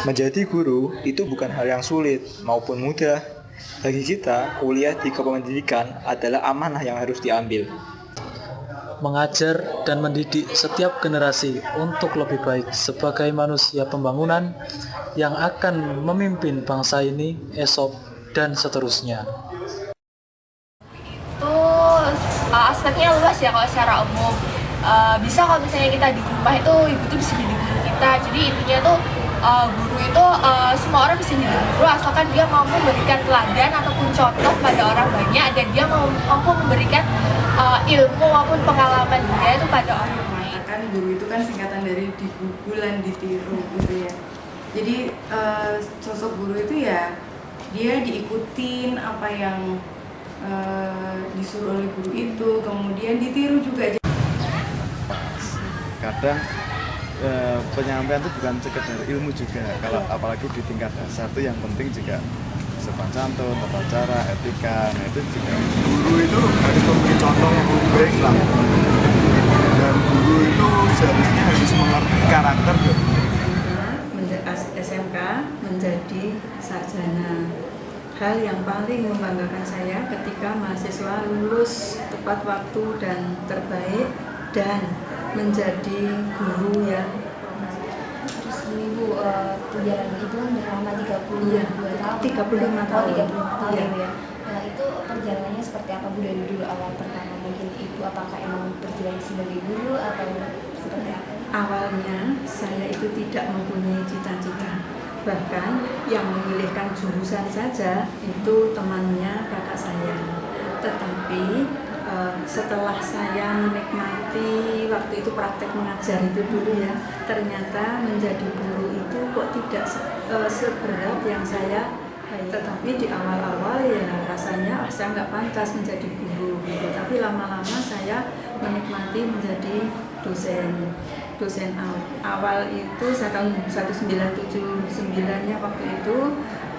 Menjadi guru itu bukan hal yang sulit maupun mudah. Bagi kita, kuliah di kependidikan adalah amanah yang harus diambil. Mengajar dan mendidik setiap generasi untuk lebih baik sebagai manusia pembangunan yang akan memimpin bangsa ini esok dan seterusnya. Itu aspeknya luas ya kalau secara umum. Bisa kalau misalnya kita di rumah itu ibu tuh bisa jadi guru kita. Jadi intinya tuh guru itu semua orang bisa jadi guru asalkan dia mampu memberikan teladan ataupun contoh pada orang banyak dan dia mampu memberikan ilmu maupun pengalaman dia itu pada orang lain. Kan guru itu kan singkatan dari digugulan ditiru gitu ya. Jadi sosok guru itu ya dia diikutin apa yang disuruh oleh guru itu, kemudian ditiru juga. Kadang penyampaian itu bukan sekedar ilmu juga, kalau apalagi di tingkat dasar itu yang penting juga sopan santun, tata cara, etika. Nah itu juga Guru itu harus memberi contoh yang lebih baik lah. Dan guru itu seharusnya harus mengerti karakter SMK menjadi sarjana. Hal yang paling membanggakan saya ketika mahasiswa lulus tepat waktu dan terbaik dan menjadi guru yang Terus ini Bu, perjalanan itu kan udah lama 32 tahun. 35 tahun. 35 tahun Iya. ya. Nah itu perjalanannya seperti apa Bu dari dulu awal pertama mungkin Ibu apakah emang berjalan sebagai guru atau seperti apa? Awalnya saya itu tidak mempunyai cita-cita. Bahkan yang memilihkan jurusan saja itu temannya kakak saya. Tetapi setelah saya menikmati waktu itu praktek mengajar itu dulu ya, ternyata menjadi guru itu kok tidak seberat yang saya. Tetapi di awal-awal ya rasanya saya nggak pantas menjadi guru gitu. Tapi lama-lama saya menikmati menjadi dosen awal itu saya tahun 1979-nya waktu itu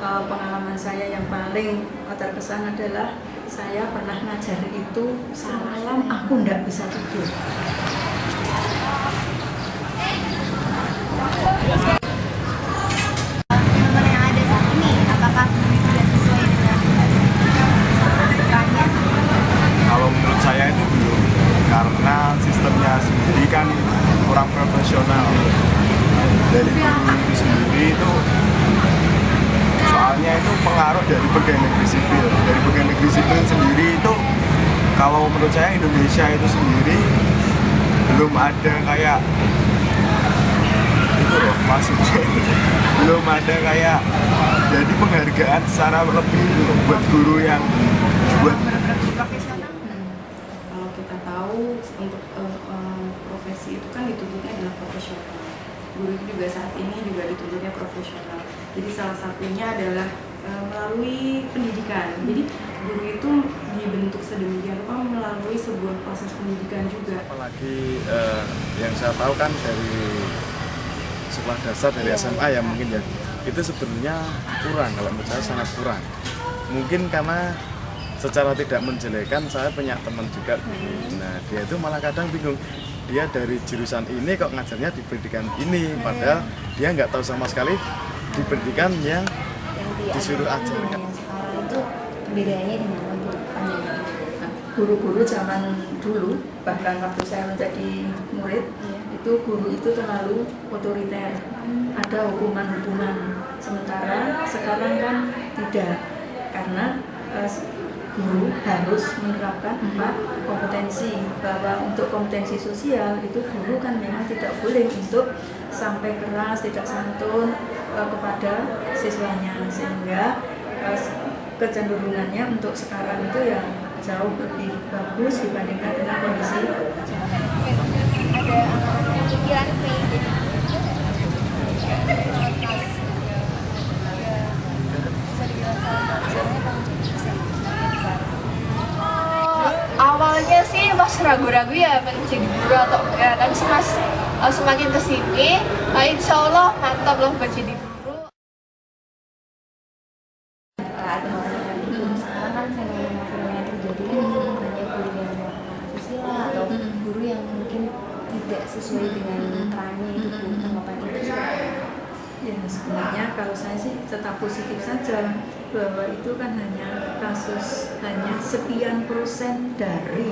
pengalaman saya yang paling terkesan adalah saya pernah ngajar itu semalam aku nggak bisa tidur. Teman yang ada saat ini apakah sudah sesuai dengan perannya? Kalau menurut saya itu belum, karena sistemnya sendiri kan kurang profesional. Dari guru itu sendiri itu soalnya itu pengaruh dari pegawai negeri sipil. Dari pegawai negeri sipil sendiri itu kalau menurut saya Indonesia itu sendiri belum ada kayak itu loh maksudnya belum ada kayak jadi penghargaan secara lebih buat guru yang buat Kalau kita tahu untuk profesi itu kan dituntutnya adalah profesional. Guru itu juga saat ini juga dituntutnya profesional. Jadi salah satunya adalah melalui pendidikan. Jadi guru itu dibentuk sedemikian rupa melalui sebuah proses pendidikan juga. apalagi yang saya tahu kan dari sekolah dasar dari SMA ya mungkin ya, itu sebenarnya kurang, kalau menurut saya sangat kurang. Mungkin karena secara tidak menjelekan saya punya teman juga guru. Nah dia itu malah kadang bingung, dia dari jurusan ini kok ngajarnya di pendidikan ini, padahal dia nggak tahu sama sekali di pendidikan yang disuruh ajarkan. Yang sekarang itu bedanya di mana Bu? Guru-guru zaman dulu, bahkan waktu saya menjadi murid, itu guru itu terlalu otoriter, ada hukuman-hukuman. Sementara sekarang kan tidak, karena guru harus menerapkan 4 kompetensi, bahwa untuk kompetensi sosial itu guru kan memang tidak boleh untuk sampai keras, tidak santun kepada siswanya, sehingga kecenderungannya untuk sekarang itu ya jauh lebih bagus dibandingkan dengan kondisi zaman. Ada yang pikiran pengen jadi Awalnya sih masih ragu-ragu ya pengen jadi guru atau enggak, tapi semakin kesini insya Allah mantap loh buat jadi guru. sekarang kan fenomena yang terjadi kan banyak guru yang melakukan asusila atau guru yang mungkin tidak sesuai dengan perannya itu Bu, tanggapan itu seperti apa? Ya, sebenarnya kalau saya sih tetap positif saja, bahwa itu kan hanya sekian persen dari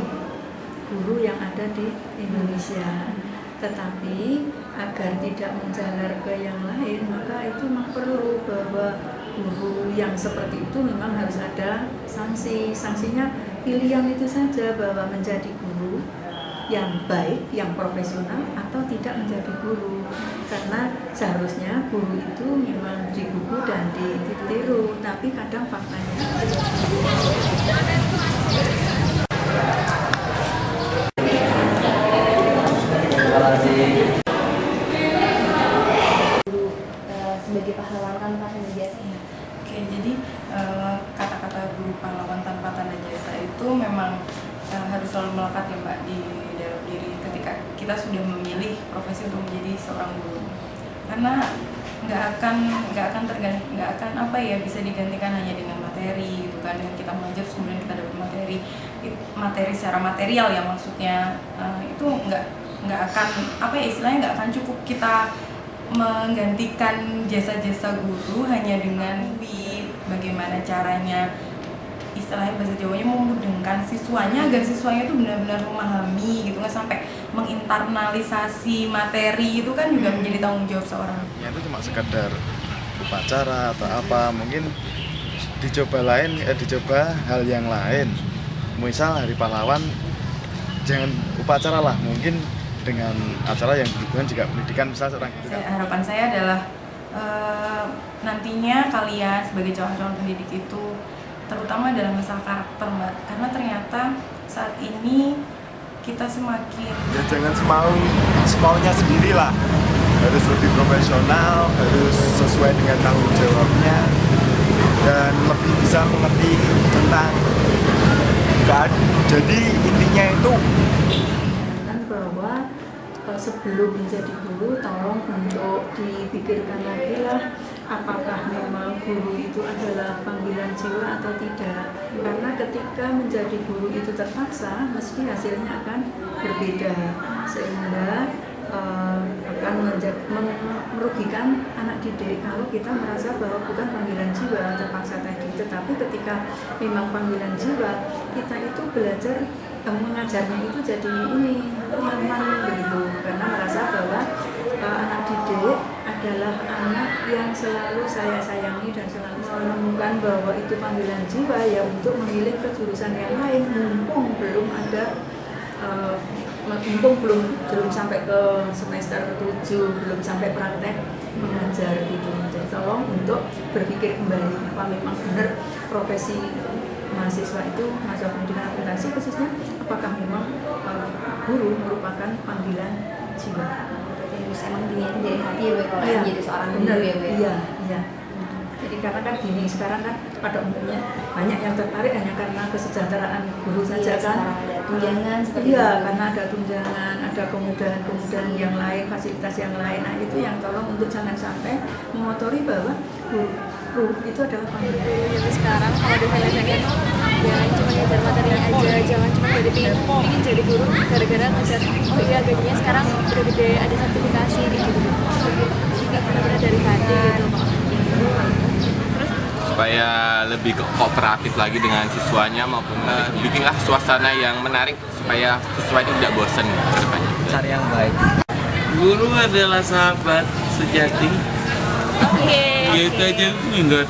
guru yang ada di Indonesia. Tetapi agar tidak menjalar ke yang lain, maka itu memang perlu bahwa guru yang seperti itu memang harus ada sanksi. Sanksinya pilihan itu saja, bahwa menjadi guru yang baik, yang profesional, atau tidak menjadi guru. Karena seharusnya guru itu memang digugu dan ditiru, tapi kadang faktanya sebagai pahlawan tanpa tanda jasa. Oke, jadi kata-kata guru pahlawan tanpa tanda jasa itu memang harus selalu melekat ya Mbak di dalam diri ketika kita sudah memilih profesi untuk menjadi seorang guru. Karena nggak akan bisa digantikan hanya dengan materi gitu kan, dengan kita mengajar kemudian kita dapat materi secara material ya, maksudnya itu nggak akan istilahnya nggak akan cukup kita menggantikan jasa-jasa guru hanya dengan bagaimana caranya, istilahnya bahasa Jawanya, memudahkan siswanya agar siswanya itu benar-benar memahami gitu kan, sampai menginternalisasi materi itu kan juga menjadi tanggung jawab seorang. Ya itu cuma sekadar upacara atau apa, mungkin dicoba hal yang lain. Misal Hari Pahlawan jangan upacara lah, mungkin dengan acara yang berhubungan juga pendidikan, misal seorang guru. Harapan saya adalah nantinya kalian sebagai calon-calon pendidik itu terutama dalam masalah karakter Mbak, karena ternyata saat ini kita semakin Ya jangan semaunya sendiri lah, harus lebih profesional, harus sesuai dengan tanggung jawabnya, dan lebih bisa mengerti tentang jadi intinya itu bahwa sebelum menjadi guru tolong untuk dipikirkan lagi lah, apakah memang guru itu adalah panggilan jiwa atau tidak. Karena ketika menjadi guru itu terpaksa, mesti hasilnya akan berbeda, sehingga akan merugikan anak didik kalau kita merasa bahwa bukan panggilan jiwa terpaksa tadi. Tetapi ketika memang panggilan jiwa, kita itu belajar mengajarnya itu jadi nyaman begitu, karena merasa bahwa anak didik adalah anak yang selalu saya sayangi dan selalu menemukan bahwa itu panggilan jiwa ya untuk memilih ke jurusan yang lain, mumpung belum sampai ke semester 7, belum sampai praktek mengajar gitu. Jadi tolong untuk berpikir kembali, apa memang benar profesi mahasiswa itu, mahasiswa pendidikan akuntansi khususnya, apakah memang guru merupakan panggilan jiwa. Harus emang diniatin dari hati ya kalau menjadi seorang guru ya Bu. Iya. Jadi karena kan gini, sekarang kan pada umumnya banyak yang tertarik hanya karena kesejahteraan guru saja kan. Ada tunjangan seperti itu. itu. Karena ada tunjangan, ada kemudahan yang lain, fasilitas yang lain. Nah itu yang tolong untuk jangan sampai mengotori bahwa guru itu adalah panggilan. Jadi sekarang kalau di pengen jangan cuma ngejar materinya aja, jangan cuma jadi ingin jadi guru gara-gara ngajar. Oh iya gajinya sekarang udah gede, ada sertifikasi gitu. Benar-benar dari hati gitu. Supaya lebih kooperatif lagi dengan siswanya maupun bikinlah suasana yang menarik supaya siswa itu tidak bosan ke depannya. Cari yang baik. Guru adalah sahabat sejati. Oke. Ya itu aja enggak.